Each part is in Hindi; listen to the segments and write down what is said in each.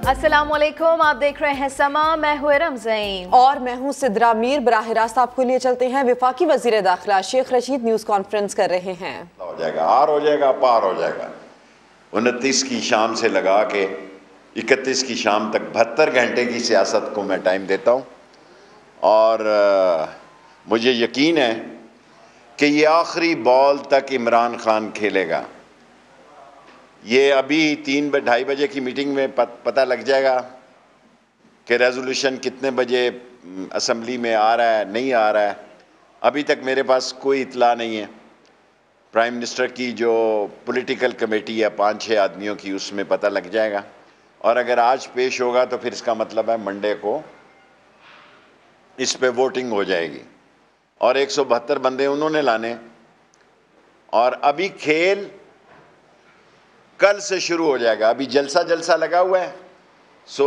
अस्सलामुअलैकुम, आप देख रहे हैं समा। मैं हूं रमज़ीन और मैं हूं सिद्रा मीर। बराह रास्त आपको लिए चलते हैं। वफाकी वजीर दाखिला शेख रशीद न्यूज़ कॉन्फ्रेंस कर रहे हैं। हो जाएगा, आर हो जाएगा, पार हो जाएगा। 29 की शाम से लगा के 31 की शाम तक 72 घंटे की सियासत को मैं टाइम देता हूँ और मुझे यकीन है कि ये आखिरी बॉल तक इमरान खान खेलेगा। ये अभी 3-2:30 बजे की मीटिंग में पता लग जाएगा कि रेजोल्यूशन कितने बजे असम्बली में आ रहा है, नहीं आ रहा है। अभी तक मेरे पास कोई इतला नहीं है। प्राइम मिनिस्टर की जो पॉलिटिकल कमेटी है 5-6 आदमियों की, उसमें पता लग जाएगा और अगर आज पेश होगा तो फिर इसका मतलब है मंडे को इस पे वोटिंग हो जाएगी और 172 बंदे उन्होंने लाने और अभी खेल कल से शुरू हो जाएगा। अभी जलसा लगा हुआ है। सो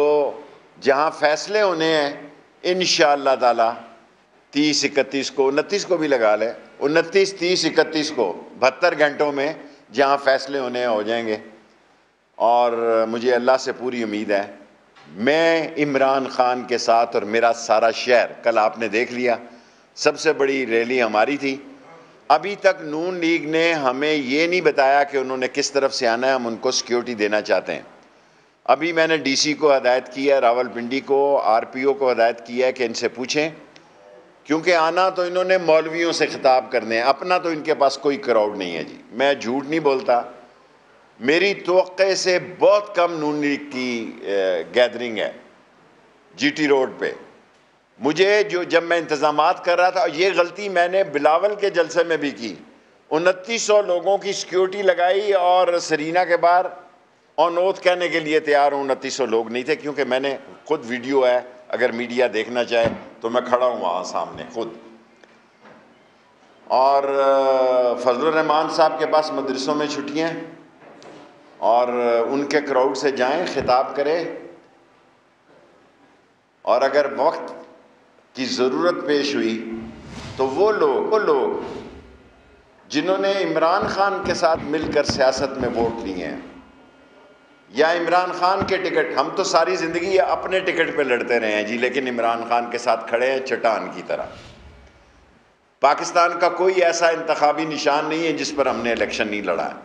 जहां फैसले होने हैं इंशाअल्लाह ताला 30-31 को, 29 को भी लगा लें, 29, 30, 31 को 72 घंटों में जहां फैसले होने हो जाएंगे। और मुझे अल्लाह से पूरी उम्मीद है, मैं इमरान खान के साथ और मेरा सारा शहर, कल आपने देख लिया सबसे बड़ी रैली हमारी थी। अभी तक नून लीग ने हमें ये नहीं बताया कि उन्होंने किस तरफ से आना है, हम उनको सिक्योरिटी देना चाहते हैं। अभी मैंने डीसी को हदायत की है, रावलपिंडी को, आरपीओ को हदायत की है कि इनसे पूछें, क्योंकि आना तो इन्होंने मौलवियों से खिताब करने हैं, अपना तो इनके पास कोई क्राउड नहीं है जी। मैं झूठ नहीं बोलता, मेरी तवक्के से बहुत कम नून लीग की गैदरिंग है जीटी रोड पे। मुझे जब मैं इंतज़ामात कर रहा था, ये गलती मैंने बिलावल के जलसे में भी की, 2900 लोगों की सिक्योरिटी लगाई और सरीना के बाहर ऑन ओथ कहने के लिए तैयार हूँ 2900 लोग नहीं थे, क्योंकि मैंने खुद वीडियो है, अगर मीडिया देखना चाहे तो मैं खड़ा हूँ वहाँ सामने खुद। और फजलुर रहमान साहब के पास मदरसों में छुट्टियाँ और उनके क्राउड से जाएं, खिताब करें और अगर वक्त की ज़रूरत पेश हुई तो वो लोग जिन्होंने इमरान खान के साथ मिलकर सियासत में वोट लिए हैं या इमरान खान के टिकट, हम तो सारी ज़िंदगी अपने टिकट पे लड़ते रहे हैं जी, लेकिन इमरान खान के साथ खड़े हैं चट्टान की तरह। पाकिस्तान का कोई ऐसा इंतखाबी निशान नहीं है जिस पर हमने इलेक्शन नहीं लड़ा है।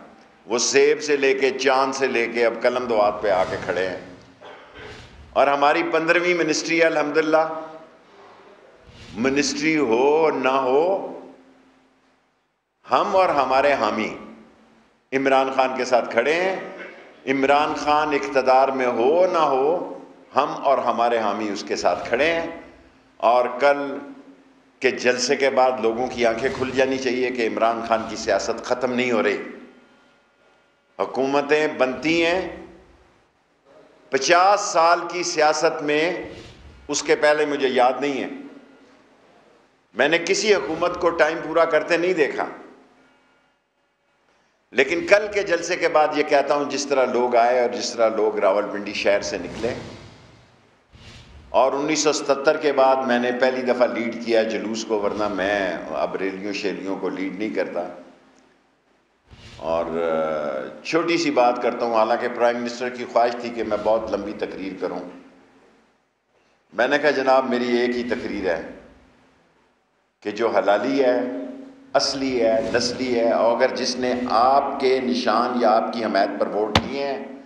वो सेब से लेके चांद से लेके अब कलम दवात पे आके खड़े हैं और हमारी 15वीं मिनिस्ट्री है अल्हम्दुलिल्लाह। मिनिस्ट्री हो ना हो, हम और हमारे हामी इमरान खान के साथ खड़े हैं। इमरान खान इक़्तिदार में हो ना हो, हम और हमारे हामी उसके साथ खड़े हैं। और कल के जलसे के बाद लोगों की आंखें खुल जानी चाहिए कि इमरान खान की सियासत ख़त्म नहीं हो रही। हुकूमतें बनती हैं 50 साल की सियासत में, उसके पहले मुझे याद नहीं है मैंने किसी हुकूमत को टाइम पूरा करते नहीं देखा। लेकिन कल के जलसे के बाद ये कहता हूँ, जिस तरह लोग आए और जिस तरह लोग रावलपिंडी शहर से निकले, और 1977 के बाद मैंने पहली दफ़ा लीड किया जुलूस को, वरना मैं अब रैलियों शेलियों को लीड नहीं करता। और छोटी सी बात करता हूँ, हालांकि प्राइम मिनिस्टर की ख्वाहिश थी कि मैं बहुत लंबी तकरीर करूँ। मैंने कहा जनाब मेरी एक ही तकरीर है कि जो हलाली है, असली है, नस्ली है, और अगर जिसने आपके निशान या आपकी हमायत पर वोट दिए हैं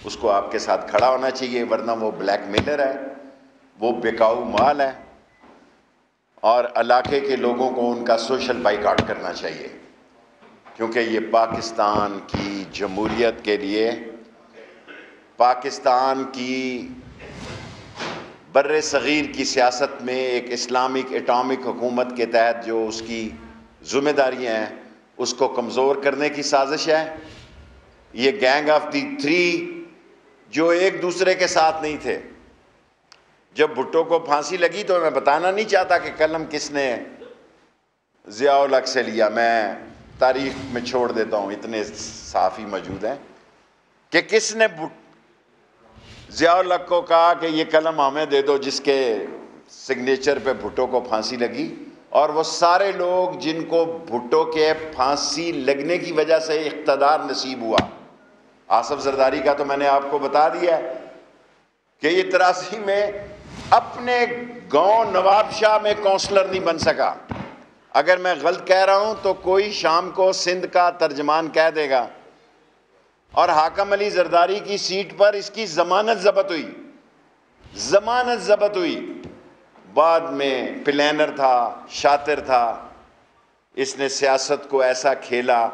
उसको आपके साथ खड़ा होना चाहिए, वरना वो ब्लैकमेलर है, वो बेकाऊ माल है और इलाके के लोगों को उनका सोशल बाइकआउट करना चाहिए, क्योंकि ये पाकिस्तान की जमहूरियत के लिए, पाकिस्तान की बर्रे सग़ीर की सियासत में एक इस्लामिक एटॉमिक हुकूमत के तहत जो उसकी ज़िम्मेदारियाँ हैं उसको कमज़ोर करने की साजिश है। ये गैंग ऑफ दी 3 जो एक दूसरे के साथ नहीं थे। जब भुट्टो को फांसी लगी तो मैं बताना नहीं चाहता कि कलम किसने ज़िया-उल हक से लिया, मैं तारीख़ में छोड़ देता हूँ, इतने साफ़ी मौजूद हैं कि किसने ज़िया-उल हक को कहा कि ये कलम हमें दे दो जिसके सिग्नेचर पे भुट्टो को फांसी लगी। और वो सारे लोग जिनको भुट्टो के फांसी लगने की वजह से इक़्तिदार नसीब हुआ, आसफ जरदारी का तो मैंने आपको बता दिया है, कि ये 83 में अपने गांव नवाबशाह में काउंसलर नहीं बन सका। अगर मैं गलत कह रहा हूं तो कोई शाम को सिंध का तर्जमान कह देगा। और हाकम अली जरदारी की सीट पर इसकी जमानत जब्त हुई। बाद में प्लानर था, शातिर था, इसने सियासत को ऐसा खेला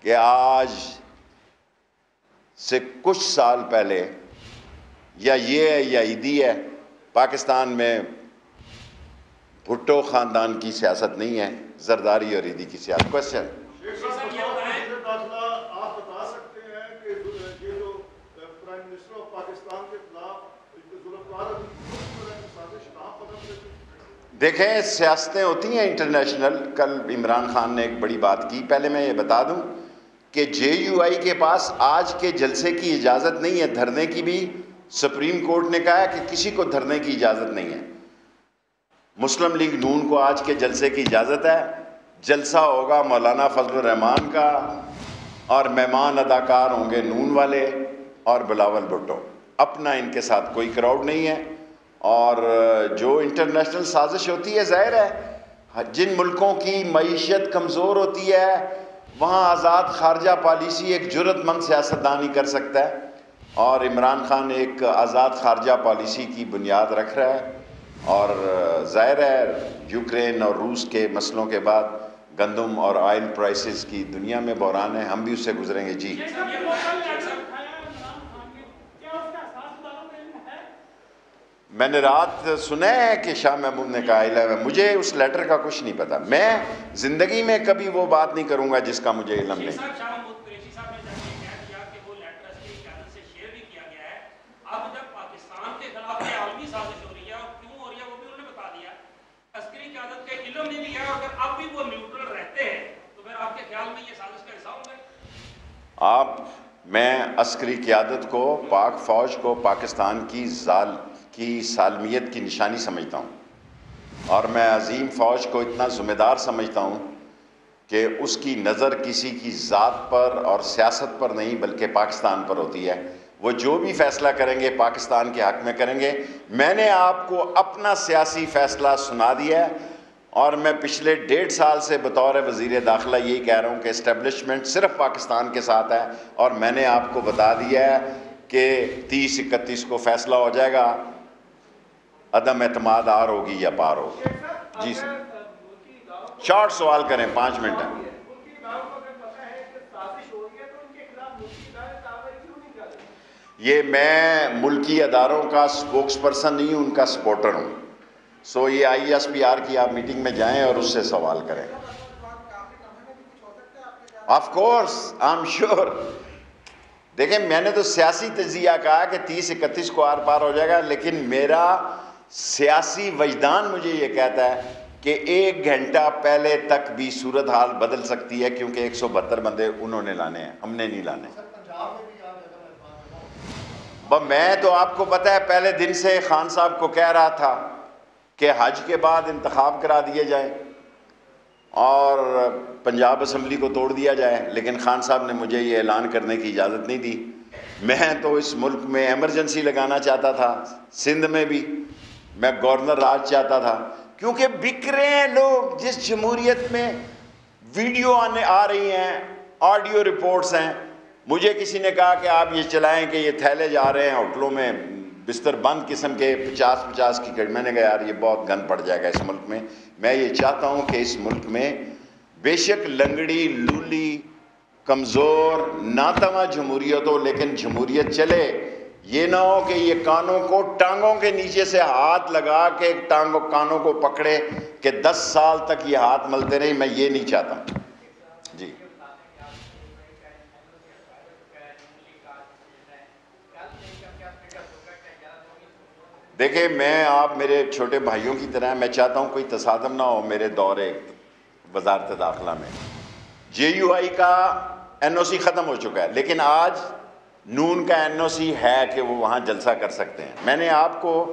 कि आज से कुछ साल पहले, या ये है या ईदी है, पाकिस्तान में भुट्टो खानदान की सियासत नहीं है, जरदारी और ईदी की सियासत। क्वेश्चन आप बता सकते हैं कि ये जो प्राइम मिनिस्टर ऑफ पाकिस्तान के खिलाफ साजिश कहाँ पता चली? देखें, सियासतें होती हैं इंटरनेशनल। कल इमरान खान ने एक बड़ी बात की। पहले मैं ये बता दूं कि JUI के पास आज के जलसे की इजाज़त नहीं है, धरने की भी सुप्रीम कोर्ट ने कहा है कि किसी को धरने की इजाज़त नहीं है। मुस्लिम लीग नून को आज के जलसे की इजाज़त है। जलसा होगा मौलाना फजलुर रहमान का और मेहमान अदाकार होंगे नून वाले और बिलावल भुट्टो। अपना इनके साथ कोई क्राउड नहीं है। और जो इंटरनेशनल साजिश होती है, जाहिर है जिन मुल्कों की मईशत कमज़ोर होती है वहाँ आज़ाद खारजा पॉलिसी एक जुर्रतमंद सियासतदान ही कर सकता है। और इमरान खान एक आज़ाद खारजा पॉलिसी की बुनियाद रख रहा है। और जाहिर है यूक्रेन और रूस के मसलों के बाद गंदम और ऑयल प्राइसेस की दुनिया में बहरान है, हम भी उससे गुजरेंगे। जी, मैंने रात सुना है कि शाह महमूद ने कहा है, मुझे उस लेटर का कुछ नहीं पता। मैं जिंदगी में कभी वो बात नहीं करूंगा जिसका मुझे इल्म नहीं। मैं अस्करी क़यादत को, पाक फ़ौज को पाकिस्तान की सालमियत की निशानी समझता हूँ। और मैं अजीम फ़ौज को इतना ज़िम्मेदार समझता हूँ कि उसकी नज़र किसी की ज़ात पर और सियासत पर नहीं बल्कि पाकिस्तान पर होती है। वो जो भी फ़ैसला करेंगे पाकिस्तान के हक़ में करेंगे। मैंने आपको अपना सियासी फ़ैसला सुना दिया है और मैं पिछले 1.5 साल से बतौर वज़ीर दाखिला यही कह रहा हूँ कि इस्टेब्लिशमेंट सिर्फ पाकिस्तान के साथ है। और मैंने आपको बता दिया है कि 30-31 को फ़ैसला हो जाएगा, अदम एतमाद आर होगी या पार होगी। जी सर, शॉर्ट सवाल करें, 5 मिनट है। ये मैं मुल्की अदारों का स्पोक्स पर्सन नहीं हूँ, उनका सपोर्टर हूँ। सो ये ISPR की आप मीटिंग में जाएं और उससे सवाल करें। Of course, I am sure. देखें, मैंने तो सियासी तजिया कहा कि 30-31 को आर पार हो जाएगा, लेकिन मेरा सियासी वजदान मुझे ये कहता है कि 1 घंटा पहले तक भी सूरत हाल बदल सकती है, क्योंकि 172 बंदे उन्होंने लाने हैं, हमने नहीं लाने। मैं तो आपको पता है पहले दिन से खान साहब को कह रहा था कि हज के बाद इंतखाब करा दिए जाए और पंजाब असम्बली को तोड़ दिया जाए, लेकिन खान साहब ने मुझे ये ऐलान करने की इजाज़त नहीं दी। मैं तो इस मुल्क में एमरजेंसी लगाना चाहता था, सिंध में भी मैं गवर्नर राज चाहता था, क्योंकि बिक रहे हैं लोग। जिस जमहूरियत में वीडियो आ रही हैं, ऑडियो रिपोर्ट्स हैं, मुझे किसी ने कहा कि आप ये चलाएं कि ये थैले जा रहे हैं होटलों में, बिस्तर बंद किस्म के 50-50 की कड़ी। मैंने कहा यार ये बहुत गंद पड़ जाएगा इस मुल्क में। मैं ये चाहता हूँ कि इस मुल्क में बेशक लंगड़ी लूली कमज़ोर नातवा जमहूरियत हो, लेकिन जमहूरियत चले। ये ना हो कि ये कानों को टांगों के नीचे से हाथ लगा के कानों को पकड़े कि 10 साल तक ये हाथ मलते रहे। मैं ये नहीं चाहता। जी, देखिए, मैं आप मेरे छोटे भाइयों की तरह, मैं चाहता हूँ कोई तसादम ना हो मेरे दौरे वजारत दाखिला में। JUI का NOC ख़त्म हो चुका है, लेकिन आज नून का NOC है कि वो वहाँ जलसा कर सकते हैं। मैंने आपको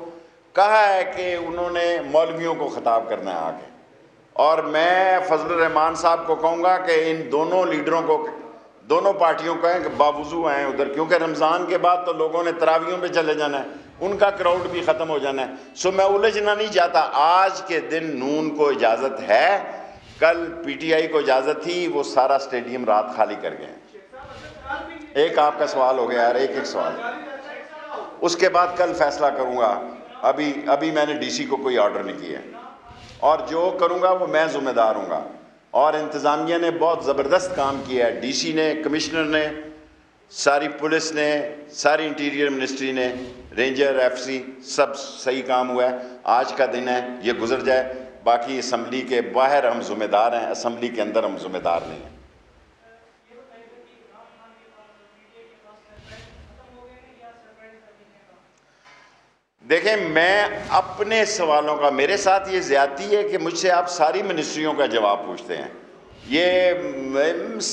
कहा है कि उन्होंने मौलवियों को ख़िताब करना है आके, और मैं फजलुर रहमान साहब को कहूँगा कि इन दोनों लीडरों को दोनों पार्टियों को हैं कि बावजू आए उधर, क्योंकि रमज़ान के बाद तो लोगों ने तरावियों पे चले जाना है, उनका क्राउड भी ख़त्म हो जाना है। सो मैं उलझना नहीं चाहता। आज के दिन नून को इजाज़त है, कल PTI को इजाज़त थी, वो सारा स्टेडियम रात खाली कर गए। एक आपका सवाल हो गया यार, एक सवाल, उसके बाद कल फैसला करूँगा। अभी मैंने DC को कोई ऑर्डर नहीं किया, और जो करूँगा वो मैं ज़िम्मेदार हूँगा। और इंतज़ामिया ने बहुत ज़बरदस्त काम किया है, DC ने, कमिश्नर ने, सारी पुलिस ने, सारी इंटीरियर मिनिस्ट्री ने, रेंजर, FC, सब सही काम हुआ है। आज का दिन है, ये गुजर जाए। बाकी असम्बली के बाहर हम ज़िम्मेदार हैं, असम्बली के अंदर हम ज़िम्मेदार नहीं हैं। देखें, मैं अपने सवालों का, मेरे साथ ये ज़्यादती है कि मुझसे आप सारी मिनिस्ट्रियों का जवाब पूछते हैं। ये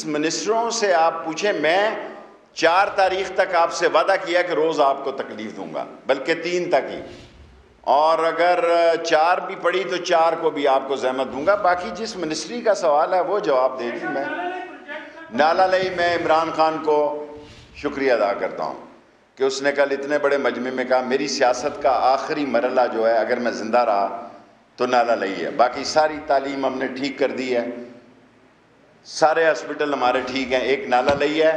मिनिस्टरों से आप पूछें, मैं 4 तारीख तक आपसे वादा किया कि रोज़ आपको तकलीफ़ दूंगा, बल्कि 3 तक ही, और अगर 4 भी पड़ी तो 4 को भी आपको ज़हमत दूंगा। बाकी जिस मिनिस्ट्री का सवाल है वो जवाब दे दी। मैं नाला लई, मैं इमरान खान को शुक्रिया अदा करता हूँ कि उसने कल इतने बड़े मजमे में कहा मेरी सियासत का आखिरी मरला जो है, अगर मैं ज़िंदा रहा तो नाला लई है। बाकी सारी तालीम हमने ठीक कर दी है, सारे हॉस्पिटल हमारे ठीक हैं, एक नाला लई है।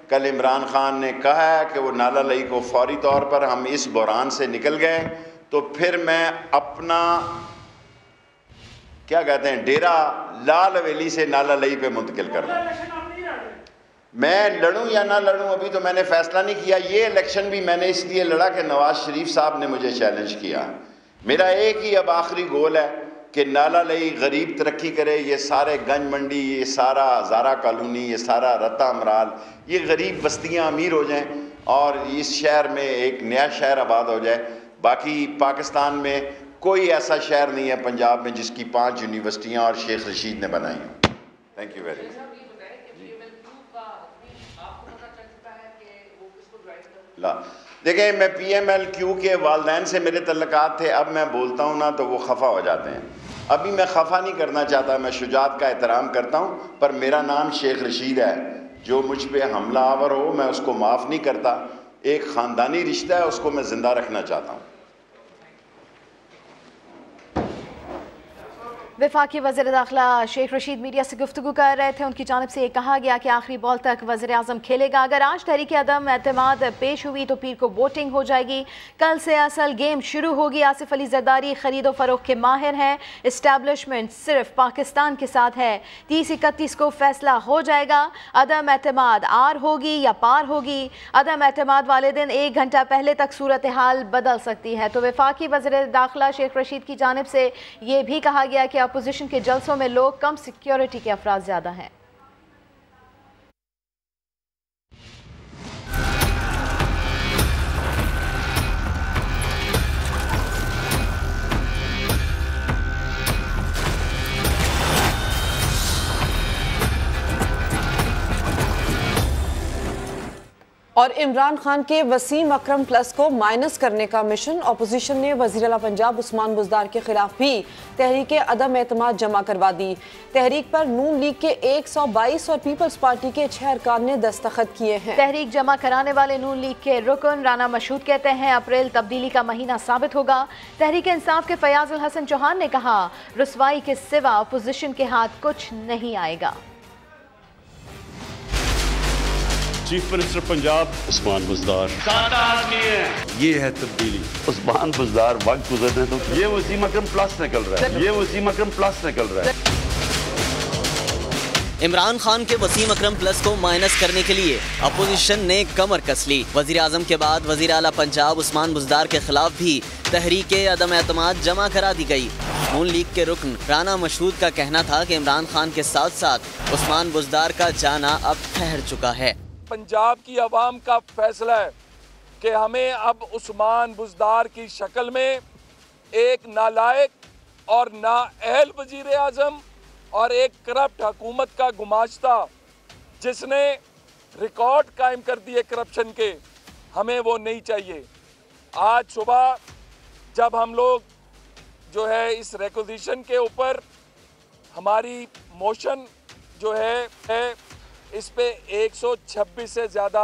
कल इमरान खान ने कहा है कि वो नाला लई को फौरी तौर पर, हम इस बहरान से निकल गए तो फिर मैं अपना क्या कहते हैं डेरा लाल हवेली से नाला लई पे मुंतकिल कर दूँ। मैं लड़ूं या ना लड़ूं अभी तो मैंने फैसला नहीं किया। ये इलेक्शन भी मैंने इसलिए लड़ा कि नवाज शरीफ साहब ने मुझे चैलेंज किया। मेरा एक ही अब आखिरी गोल है कि नाला लई गरीब तरक्की करे, ये सारे गंज मंडी, ये सारा हज़ारा कॉलोनी, ये सारा रत्ता अमराल, ये गरीब बस्तियां अमीर हो जाएं और इस शहर में एक नया शहर आबाद हो जाए। बाकी पाकिस्तान में कोई ऐसा शहर नहीं है पंजाब में जिसकी 5 यूनिवर्सिटियाँ और शेख रशीद ने बनाई हैं। Thank you very much. देखें, मैं PMLQ के वालदैन से मेरे तल्लुकात थे, अब मैं बोलता हूँ ना तो वो खफा हो जाते हैं। अभी मैं खफा नहीं करना चाहता, मैं शुजात का एहतराम करता हूँ, पर मेरा नाम शेख रशीद है। जो मुझ पे हमला आवर हो मैं उसको माफ़ नहीं करता। एक ख़ानदानी रिश्ता है, उसको मैं ज़िंदा रखना चाहता हूँ। वफाकी वज़ीर दाखिला शेख रशीद मीडिया से गुफ्तगू कर रहे थे। उनकी जानिब से ये कहा गया कि आखिरी बॉल तक वज़ीर आज़म खेलेगा। अगर आज तहरीक अदम एतमाद पेश हुई तो पीर को वोटिंग हो जाएगी। कल से असल गेम शुरू होगी। आसिफ अली जरदारी खरीदो फरोख्त के माहिर हैं। इस्टेब्लिशमेंट सिर्फ पाकिस्तान के साथ है। 30-31 को फैसला हो जाएगा। अदम एतमाद आर होगी या पार होगी। अदम एतमाद वाले दिन 1 घंटा पहले तक सूरत हाल बदल सकती है। तो वफाकी वज़ीर दाखिला शेख रशीद की जानिब से ये भी कहा गया कि अपोजिशन के जलसों में लोग कम सिक्योरिटी के अफराद ज्यादा हैं। और इमरान खान के वसीम अकरम प्लस को माइनस करने का मिशन। अपोजिशन ने वज़ीर आला पंजाब उस्मान बुज़दार के खिलाफ भी तहरीक अदम एतमाद जमा करवा दी। तहरीक पर नून लीग के 122 और पीपल्स पार्टी के 6 अरकान ने दस्तखत किए हैं। तहरीक जमा कराने वाले नून लीग के रुकन राना मशहूद कहते हैं अप्रैल तब्दीली का महीना साबित होगा। तहरीक इंसाफ के फयाज उल हसन चौहान ने कहा रुसवाई के सिवा अपोजिशन के हाथ कुछ नहीं आएगा। चीफ मिनिस्टर पंजाब उस्मान बुज़दार 7 आदमी है, ये है तब्दीली। उस्मान बुज़दार वक्त गुजरने तो ये वसीम अकरम प्लस निकल रहा है, ये वसीम अकरम प्लस निकल रहा है। इमरान खान के वसीम अकरम प्लस को माइनस करने के लिए अपोजिशन ने कमर कस ली। वज़ीर आज़म के बाद वज़ीर आला पंजाब उस्मान बुज़दार के खिलाफ भी तहरीक अदम एतमाद जमा करा दी गई। नून लीग के रुकन राना मशहूद का कहना था कि इमरान खान के साथ साथ उस्मान बुज़दार का जाना अब ठहर चुका है। पंजाब की आवाम का फैसला है कि हमें अब उस्मान बुज़दार की शक्ल में एक नालायक और नाअहल वज़ीर आज़म और एक करप्ट हुकूमत का गुमाश्ता जिसने रिकॉर्ड कायम कर दिए करप्शन के, हमें वो नहीं चाहिए। आज सुबह जब हम लोग जो है इस रिक्वेजिशन के ऊपर हमारी मोशन जो है इस पे 126 से ज़्यादा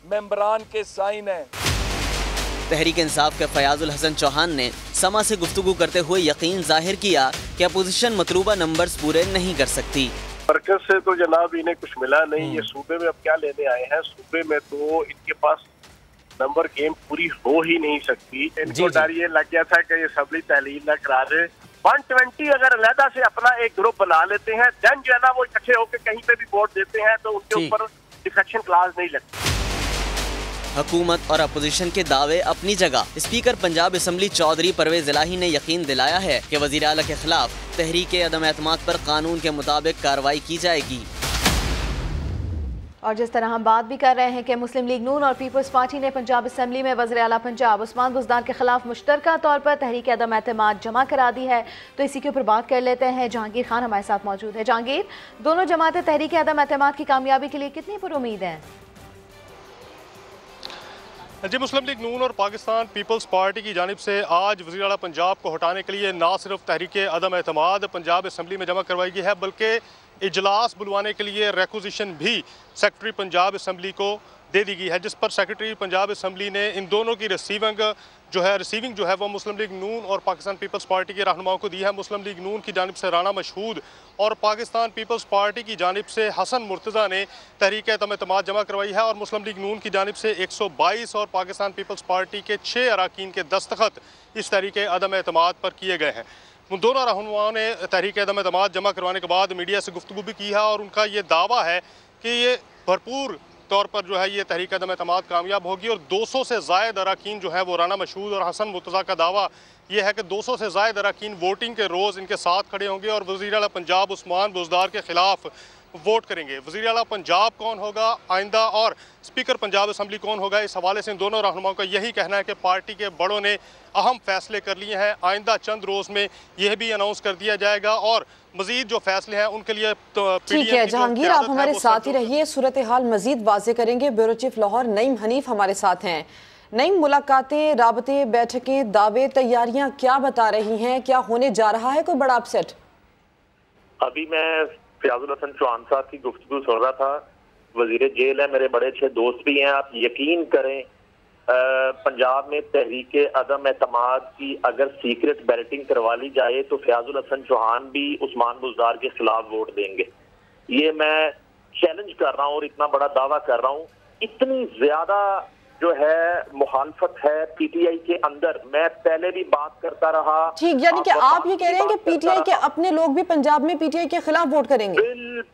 मेंबरान के साइन हैं। तहरीक इंसाफ के फयाजुल हसन चौहान ने समा से गुफ्तगू करते हुए यकीन जाहिर किया कि अपोजिशन मतलूबा नंबर्स पूरे नहीं कर सकती। मरकज से तो जनाब इन्हें कुछ मिला नहीं, ये सूबे में अब क्या लेने आए हैं। सूबे में तो इनके पास नंबर गेम पूरी हो ही नहीं सकती। इनको डर ये लग गया था कि ये असम्बली तहलील न करा दे। 120 अगर अलहदा से अपना एक ग्रुप बना लेते हैं, देन जो है ना वो इकट्ठे होकर कहीं पे भी वोट देते हैं तो उनके ऊपर डिफेक्शन क्लास नहीं लगती। हुकूमत और अपोजिशन के दावे अपनी जगह। स्पीकर पंजाब असम्बली चौधरी परवेज इलाही ने यकीन दिलाया है कि वज़ीर आला के खिलाफ तहरीक अदम एतमाद पर कानून के मुताबिक कार्रवाई की जाएगी। और जिस तरह हम बात भी कर रहे हैं कि मुस्लिम लीग नून और पीपल्स पार्टी ने पंजाब असम्बली में वज़ीर आला पंजाब उस्मान बुज़दार के खिलाफ मुश्तरका तौर पर तहरीक अदम एतमाद जमा करा दी है, तो इसी के ऊपर बात कर लेते हैं। जहांगीर खान हमारे साथ मौजूद है। जहांगीर, दोनों जमातें तहरीक अदम एतमाद की कामयाबी के लिए कितनी पुरुमीद हैं? जी, मुस्लिम लीग नून और पाकिस्तान पीपल्स पार्टी की जानिब से आज वज़ीर आला पंजाब को हटाने के लिए ना सिर्फ तहरीक अदम एतमाद पंजाब असम्बली में जमा करवाई गई है, बल्कि इजलास बुलवाने के लिए रिक्विजिशन भी सेक्रेटरी पंजाब असम्बली को दे दी गई है, जिस पर सेक्रेटरी पंजाब असम्बली ने इन दोनों की रिसीविंग जो है वो मुस्लिम लीग नून और पाकिस्तान पीपल्स पार्टी के रहनुमाओं को दी है। मुस्लिम लीग नून की जानिब से राना मशहूद और पाकिस्तान पीपल्स पार्टी की जानिब से हसन मुर्तज़ा ने तहरीक अदम एतमाद जमा करवाई है और मुस्लिम लीग नून की जानिब से 122 और पाकिस्तान पीपल्स पार्टी के 6 अराकीन के दस्तखत इस तहरीक अदम एतमाद पर किए गए हैं। उन दोनों रहनुमाओं ने तहरीक अदम एतमाद जमा करवाने के बाद मीडिया से गुफ्तगू भी की है और उनका ये दावा है कि ये भरपूर तौर पर जो है ये तहरीक अदम एतमाद कामयाब होगी और 200 से ज़ायद अराकीन जो है वो राना मशहूद और हसन मुर्तज़ा का दावा ये है कि 200 से ज़ायद अराकीन वोटिंग के रोज़ इनके साथ खड़े होंगे और वज़ीर आला पंजाब उस्मान बुज़दार के खिलाफ वोट करेंगे। वज़ीर आला पंजाब कौन होगा आइंदा और स्पीकर पंजाब असम्बली कौन होगा, इस हवाले से इन दोनों रहनुमाओं का यही कहना है कि पार्टी के बड़ों ने अहम फैसले कर लिए हैं। आइंदा चंद रोज़ में यह भी अनाउंस कर दिया जाएगा और मजीद जो फैसले हैं उनके लिए ठीक है। जहांगीर, आप हमारे साथ ही रहिए, सूरत हाल मजीद वाज़े करेंगे। ब्यूरो चीफ लाहौर नईम हनीफ हमारे साथ हैं। नईम, मुलाकातें, राबते, बैठकें, दावे, तैयारियां क्या बता रही हैं? क्या होने जा रहा है? कोई बड़ा अपसेट? अभी मैं फयाजुल हसन चौहान साहब की गुफ्तगू सुन रहा था। वजीर जेल है, मेरे बड़े अच्छे दोस्त भी हैं। आप यकीन करें पंजाब में तहरीक अदम एतमाद की अगर सीक्रेट बैलेटिंग करवा ली जाए तो फयाजुल हसन चौहान भी उस्मान बुज़दार के खिलाफ वोट देंगे। ये मैं चैलेंज कर रहा हूँ और इतना बड़ा दावा कर रहा हूँ। इतनी ज्यादा जो है मुखालफत है पीटीआई के अंदर। मैं पहले भी बात करता रहा। ठीक, यानी कि आप ये कह रहे हैं कि पीटीआई के अपने लोग भी पंजाब में पीटीआई के खिलाफ वोट करेंगे?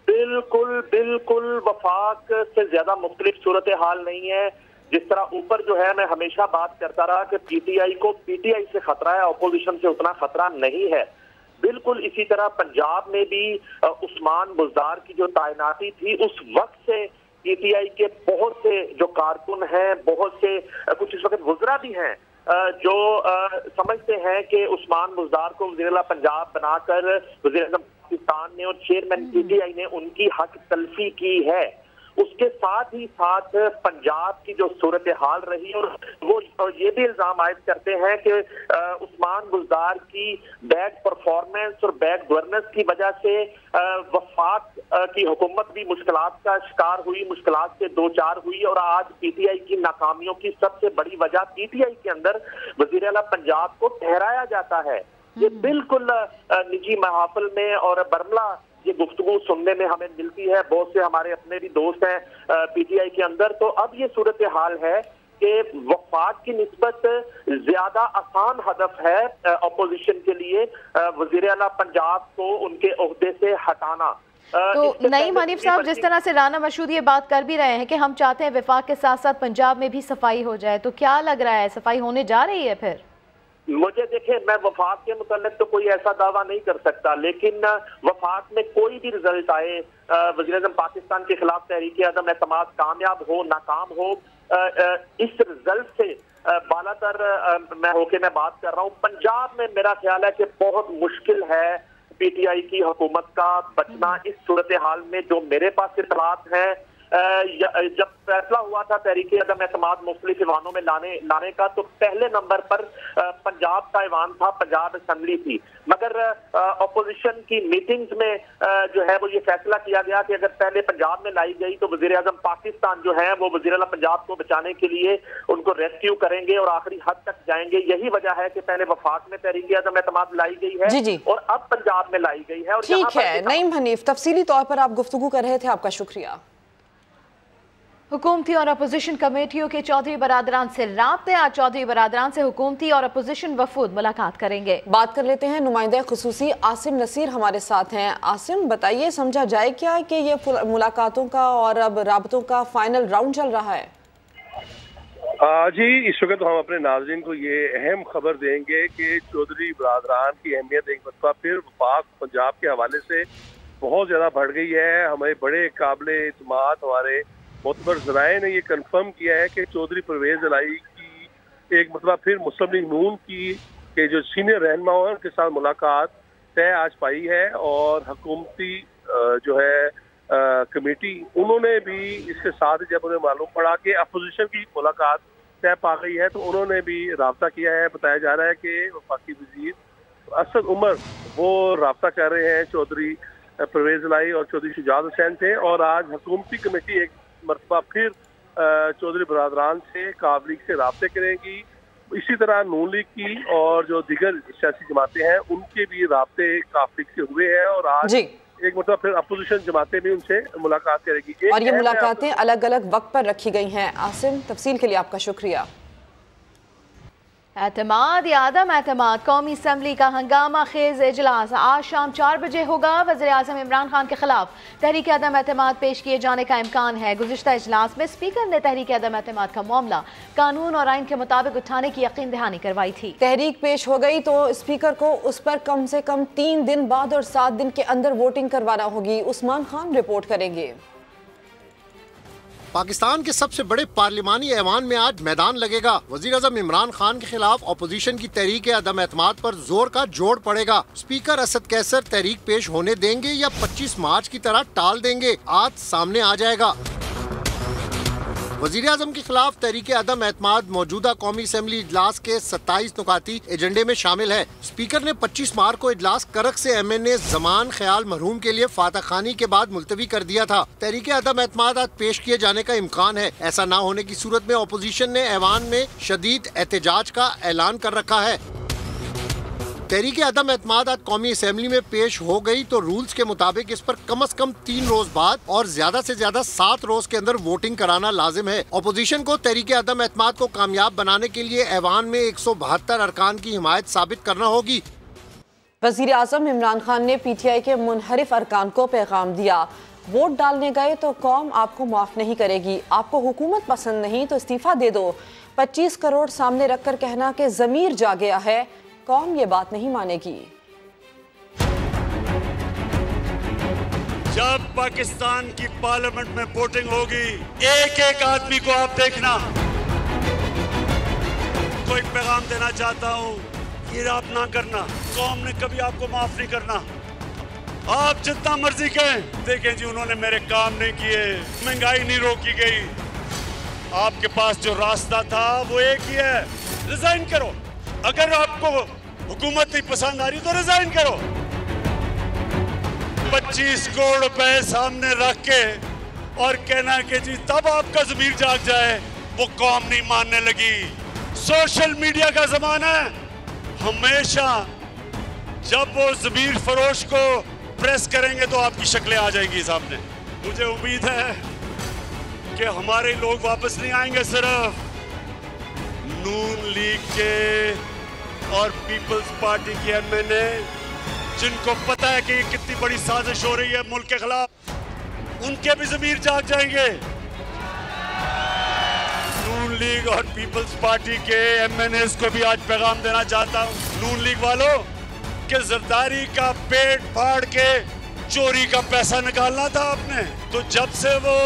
बिल्कुल बिल्कुल वफाक से ज्यादा मुख्तलिफ सूरत हाल नहीं है। जिस तरह ऊपर जो है मैं हमेशा बात करता रहा कि पीटीआई को पीटीआई से खतरा है, अपोजिशन से उतना खतरा नहीं है। बिल्कुल इसी तरह पंजाब में भी उस्मान बुज़दार की जो तैनाती थी उस वक्त से पीटीआई के बहुत से जो कारकुन हैं, बहुत से कुछ इस वक्त वज़रा भी हैं जो समझते हैं कि उस्मान बुज़दार को वज़ीर आला पंजाब बनाकर वज़ीर आज़म पाकिस्तान ने और चेयरमैन पीटीआई ने उनकी हक तलफी की है। उसके साथ ही साथ पंजाब की जो सूरत हाल रही और वो ये भी इल्जाम आयद करते हैं कि उस्मान बुज़दार की बैड परफॉर्मेंस और बैड गवर्नेंस की वजह से वफाक की हुकूमत भी मुश्किलात का शिकार हुई, मुश्किलात से दो चार हुई और आज पीटीआई की नाकामियों की सबसे बड़ी वजह पीटीआई के अंदर वज़ीर आला पंजाब को ठहराया जाता है। ये बिल्कुल निजी महाफिल में और बरमला ये गुफ्तगू सुनने में हमें मिलती है। बहुत से हमारे अपने भी दोस्त हैं पीटीआई के अंदर। तो अब ये सूरत हाल है कि वफाक की निस्बत ज्यादा आसान हदफ है अपोजिशन के लिए वज़ीर आला पंजाब को उनके ओहदे से हटाना। तो नईम हनीफ साहब, जिस तरह से राना मशहूद ये बात कर भी रहे हैं कि हम चाहते हैं वफाक के साथ साथ पंजाब में भी सफाई हो जाए, तो क्या लग रहा है सफाई होने जा रही है? फिर मुझे देखिए, मैं वफाक के मुतालिक तो कोई ऐसा दावा नहीं कर सकता, लेकिन वफाक में कोई भी रिजल्ट आए, वज़ीर आज़म पाकिस्तान के खिलाफ तहरीक अदम एतमाद कामयाब हो नाकाम हो, इस रिजल्ट से बालातर मैं बात कर रहा हूँ। पंजाब में मेरा ख्याल है कि बहुत मुश्किल है पीटीआई की हुकूमत का बचना इस सूरत हाल में। जो मेरे पास इत्तलात हैं जब फैसला हुआ था तहरीक अदम एतमाद मुख्तलिफ ईवानों में लाने का, तो पहले नंबर पर पंजाब का ईवान था, पंजाब असेंबली थी। मगर अपोजिशन की मीटिंग्स में जो है वो ये फैसला किया गया कि अगर पहले पंजाब में लाई गई तो वजीर आजम पाकिस्तान जो है वो वजीर आला पंजाब को बचाने के लिए उनको रेस्क्यू करेंगे और आखिरी हद तक जाएंगे। यही वजह है कि पहले वफाक में तहरीक अदम एतमाद लाई गई है जी। और अब पंजाब में लाई गई है। और ठीक है नईम हनीफ, तफसीली तौर पर आप गुफ्तगू कर रहे थे, आपका शुक्रिया। हुकूमती और अपोजिशन कमेटियों के चौधरी बरादरान से राब्ते। आज चौधरी बरादरान से हुकूमती और अपोजिशन वफूद मुलाकात करेंगे। बात कर लेते हैं, नुमाइंदा खुसूसी आसिम नसीर हमारे साथ हैं। आसिम बताइए, समझा जाए क्या कि ये मुलाकातों का और अब राबतों का फाइनल राउंड चल रहा है? जी, इस वक्त तो हम अपने नाज़रीन को ये अहम खबर देंगे कि चौधरी बरादरान की अहमियत एक मरतबा फिर वफाक पंजाब के हवाले से बहुत ज़्यादा बढ़ गई है। हमें बड़े काबिल इत्मीनान हमारे मोतबर ज़राए ने ये कन्फर्म किया है कि चौधरी परवेज़ इलाही की एक मतलब फिर मुस्लिम लीग नून की के जो सीनियर रहनुमा हैं उनके साथ मुलाकात तय आज पाई है। और हुकूमती जो है कमेटी उन्होंने भी इसके साथ जब उन्हें मालूम पड़ा कि अपोजिशन की मुलाकात तय पा गई है तो उन्होंने भी रब्ता किया है। बताया जा रहा है कि वफाकी वज़ीर असद उमर वो रब्ता कर रहे हैं चौधरी परवेज़ इलाही और चौधरी शुजात हुसैन से। और आज हुकूमती कमेटी एक मरतबा फिर चौधरी बरादरान से काब लीग से रब्ते करेंगी। इसी तरह नून लीग की और जो दीगर सियासी जमातें हैं उनके भी रब्ते काब लीग से हुए हैं और आज एक मतलब फिर अपोजिशन जमातें भी उनसे मुलाकात करेगी। और ये मुलाकातें अलग अलग वक्त पर रखी गई हैं। आसिम, तफसील के लिए आपका शुक्रिया। एतमाद या अदम एतमाद, कौमी असम्बली का हंगामा खेज इजलास आज शाम 4 बजे होगा। वज़ीर आज़म इमरान खान के खिलाफ तहरीक अदम एतमाद पेश किए जाने का इम्कान है। गुज़िश्ता इजलास में स्पीकर ने तहरीक अदम एतमाद का मामला कानून और आइन के मुताबिक उठाने की यकीन दहानी करवाई थी। तहरीक पेश हो गई तो स्पीकर को उस पर कम से कम 3 दिन बाद और 7 दिन के अंदर वोटिंग करवाना होगी। उस्मान खान रिपोर्ट करेंगे। पाकिस्तान के सबसे बड़े पार्लिमानी ऐवान में आज मैदान लगेगा। वजीर आज़म इमरान खान के खिलाफ अपोजिशन की तहरीक अदम एतमाद पर जोर का जोड़ पड़ेगा। स्पीकर असद कैसर तहरीक पेश होने देंगे या 25 मार्च की तरह टाल देंगे, आज सामने आ जाएगा। वजीर आज़म के खिलाफ तहरीक अदम एतमाद मौजूदा कौमी असम्बली इजलास के 27 नुकाती एजेंडे में शामिल है। स्पीकर ने 25 मार्च को इजलास करक से MNA जमान ख्याल मरहूम के लिए फातह खानी के बाद मुलतवी कर दिया था। तहरीक अदम एतमाद आज पेश किए जाने का इम्कान है। ऐसा न होने की सूरत में अपोजिशन ने ऐवान में शदीद एहतजाज का ऐलान कर रखा है। तहरीक अदम एतमाद आज कौमी असम्बली में पेश हो गई तो रूल्स के मुताबिक इस पर कम से कम 3 रोज बाद और ज्यादा से ज्यादा 7 रोज के अंदर वोटिंग कराना लाजिम है। अपोजिशन को तहरीक अदम एतमाद को कामयाब बनाने के लिए ऐवान में 172 अरकान की हिमायत साबित करना होगी। वजीर आज़म इमरान खान ने PTI के मुनहरिफ अरकान को पैगाम दिया, वोट डालने गए तो कौम आपको माफ नहीं करेगी, आपको हुकूमत पसंद नहीं तो इस्तीफा दे दो। 25 करोड़ सामने रखकर कहना कि जमीर जा गया है, कौम ये बात नहीं मानेगी। जब पाकिस्तान की पार्लियामेंट में वोटिंग होगी, एक एक आदमी को आप देखना। कोई पैगाम देना चाहता हूँ, ये आप ना करना, कौम ने कभी आपको माफ नहीं करना। आप जितना मर्जी कहें, देखें जी उन्होंने मेरे काम नहीं किए, महंगाई नहीं रोकी गई। आपके पास जो रास्ता था वो एक ही है, रिजाइन करो। अगर आपको हुकूमत नहीं पसंद आ रही तो रिजाइन करो। 25 करोड़ रुपए सामने रख के और कहना कि जी तब आपका ज़मीर जाग जाए, वो कौम नहीं मानने लगी। सोशल मीडिया का जमाना है, हमेशा जब वो ज़मीर फरोश को प्रेस करेंगे तो आपकी शक्लें आ जाएंगी सामने। मुझे उम्मीद है कि हमारे लोग वापस नहीं आएंगे, सिर्फ नून लीग के और पीपल्स पार्टी के MNA जिनको पता है कि कितनी बड़ी साजिश हो रही है मुल्क के खिलाफ, उनके भी ज़मीर जाग जाएंगे। नून लीग और पीपल्स पार्टी के MNAs को भी आज पैगाम देना चाहता हूँ, नून लीग वालों, कि जरदारी का पेट फाड़ के चोरी का पैसा निकालना था आपने, तो जब से वो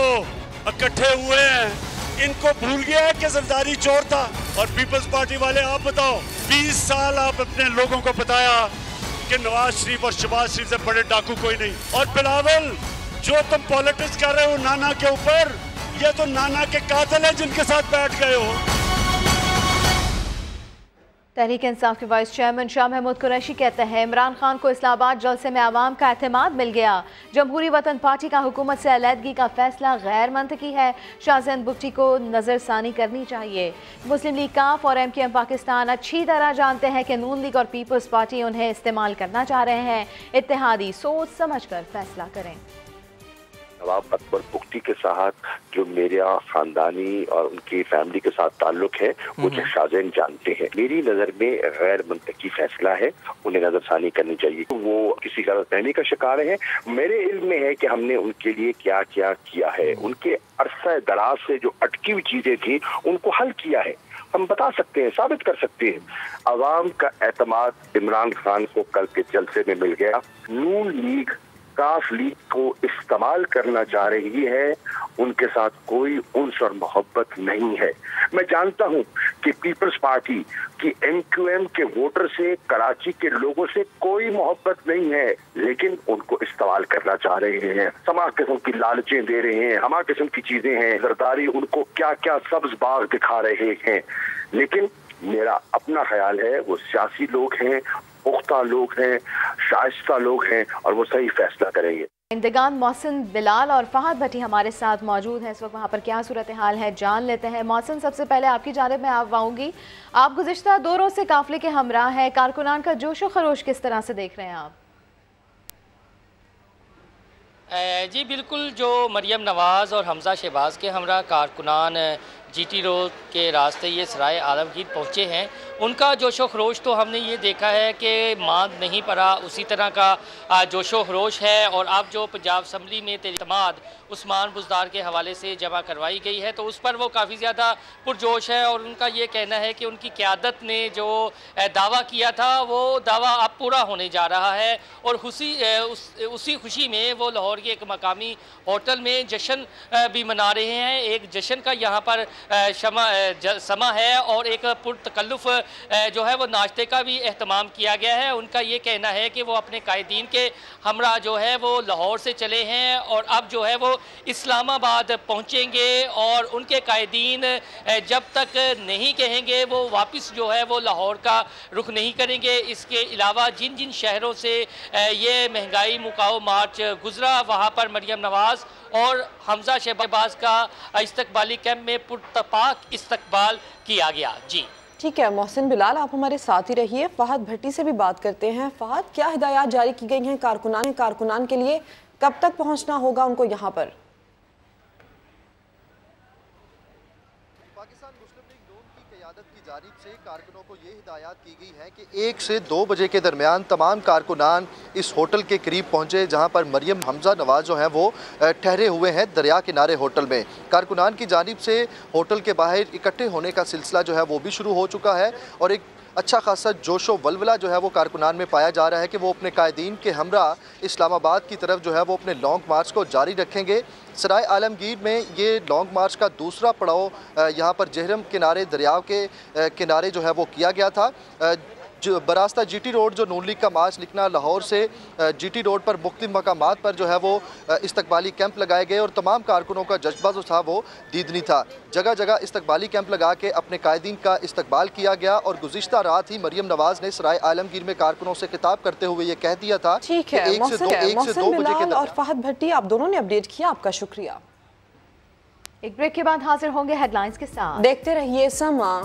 इकट्ठे हुए हैं इनको भूल गया है कि जरदारी चोर था। और पीपल्स पार्टी वाले आप बताओ, 20 साल आप अपने लोगों को बताया कि नवाज शरीफ और शहबाज शरीफ से बड़े डाकू कोई नहीं, और बिलावल जो तुम पॉलिटिक्स कर रहे हो नाना के ऊपर, ये तो नाना के कातिल है जिनके साथ बैठ गए हो। तहरीक इंसाफ के वाइस चेयरमैन शाह महमूद कुरैशी कहते हैं इमरान खान को इस्लामाबाद जलसे में आवाम का एतमाद मिल गया। जमहूरी वतन पार्टी का हुकूमत से अलहदगी का फैसला गैर मंतकी है। शाहजैन बुगटी को नजरसानी करनी चाहिए। मुस्लिम लीग काफ और MKM पाकिस्तान अच्छी तरह जानते हैं कि नून लीग और पीपल्स पार्टी उन्हें इस्तेमाल करना चाह रहे हैं। इत्तेहादी सोच समझ कर फैसला करें। नवाब अकबर बुगटी के साथ जो मेरा खानदानी और उनकी फैमिली के साथ ताल्लुक है वो शाहजैन जानते हैं। मेरी नज़र में गैर मंतकी फैसला है, उन्हें नजरसानी करनी चाहिए। वो किसी गलतफहमी का शिकार है। मेरे इल्म में है कि हमने उनके लिए क्या क्या किया है। उनके अरसा दराज से जो अटकी हुई चीजें थी उनको हल किया है। हम बता सकते हैं, साबित कर सकते हैं। अवाम का एतमाद इमरान खान को कल के जलसे में मिल गया। नून लीग काफ लीग को इस्तेमाल करना चाह रही है, उनके साथ कोई उन्स और मोहब्बत नहीं है। मैं जानता हूं कि पीपल्स पार्टी की MQM के वोटर से, कराची के लोगों से कोई मोहब्बत नहीं है, लेकिन उनको इस्तेमाल करना चाह रहे हैं। तमाम किस्म की लालचें दे रहे हैं, हमार किस्म की चीजें हैं। जरदारी उनको क्या क्या सब्ज बाग दिखा रहे हैं। लेकिन मेरा अपना ख्याल है वो सियासी लोग हैं, पुख्ता लोग हैं, शाइस्ता लोग हैं और वो सही फैसला करेंगे। इंतकाम मोहसिन बिलाल और फहद भट्टी हमारे साथ मौजूद हैं। इस वक्त वहाँ पर क्या सूरत हाल है जान लेते हैं। मोहसिन, सबसे पहले आपकी जानिब में आप आऊँगी। आप गुज़िश्ता 2 रोज़ से काफिले के हमरा हैं, कारकुनान का जोशो खरोश किस तरह से देख रहे हैं आप? जी बिल्कुल, जो मरियम नवाज़ और हमजा शहबाज के हमरा कारकुनान GT रोड के रास्ते ये सराय आलमगीर पहुँचे हैं, उनका जोशो खरोश तो हमने ये देखा है कि मांद नहीं पड़ा, उसी तरह का जोशो खरोश है। और अब जो पंजाब असम्बली में एतमाद उस्मान बुज़दार के हवाले से जमा करवाई गई है तो उस पर वो काफ़ी ज़्यादा पुरजोश है। और उनका ये कहना है कि उनकी क़यादत ने जो दावा किया था वो दावा अब पूरा होने जा रहा है। और उसी खुशी में वो लाहौर के एक मकामी होटल में जश्न भी मना रहे हैं। एक जश्न का यहाँ पर समा है और एक पुरतकल्लुफ़ जो है वो नाश्ते का भी एहतमाम किया गया है। उनका ये कहना है कि वो अपने कायदीन के हमरा जो है वो लाहौर से चले हैं और अब जो है वो इस्लामाबाद पहुंचेंगे और उनके कायदीन जब तक नहीं कहेंगे वो वापस जो है वो लाहौर का रुख नहीं करेंगे। इसके अलावा जिन जिन शहरों से ये महंगाई मुकाओ मार्च गुजरा वहाँ पर मरियम नवाज़ और हमजा शहबाज का इस्तकबाली कैंप में पुरतपाक इस्तकबाल किया गया। जी ठीक है मोहसिन बिलाल, आप हमारे साथ ही रहिए। फहद भट्टी से भी बात करते हैं। फहद, क्या हिदायत जारी की गई हैं कारकुनान के लिए, कब तक पहुंचना होगा उनको यहाँ पर? पाकिस्तान मुस्लिम लीग नून की क़यादत की जानिब से कारकुनों को ये हिदायत की गई है कि 1 से 2 बजे के दरमियान तमाम कारकुनान इस होटल के करीब पहुँचे जहाँ पर मरियम हमजा नवाज़ जो हैं वो ठहरे हुए हैं दरिया किनारे होटल में। कारकुनान की जानिब से होटल के बाहर इकट्ठे होने का सिलसिला जो है वो भी शुरू हो चुका है और एक अच्छा खासा जोशो वलवला जो है वो कारकुनान में पाया जा रहा है कि वो अपने कायदीन के हमरा इस्लामाबाद की तरफ जो है वो अपने लॉन्ग मार्च को जारी रखेंगे। सराय आलमगीर में ये लॉन्ग मार्च का दूसरा पड़ाव यहाँ पर जहरम किनारे दरिया के किनारे जो है वो किया गया था। जो बरास्ता GT रोड जो नून लीग का मार्च निकला लाहौर से GT रोड पर मुख्तलिफ मकामात पर जो है वो इस्तकबाली कैंप लगाए गए और तमाम कारकुनों का जज्बा जो था वो दीदनी था। जगह जगह इस्तकबाली कैंप लगा के अपने कायदीन का इस्तकबाल किया गया और गुज़िश्ता रात ही मरियम नवाज़ ने सराय आलमगीर में कारकुनों से खिताब करते हुए ये कह दिया था। ठीक है, 1 से 2 बजे के और फहद भट्टी, आप दोनों ने अपडेट किया, आपका शुक्रिया। एक ब्रेक के बाद हाजिर होंगे हेडलाइंस के साथ। देखते रहिए समा।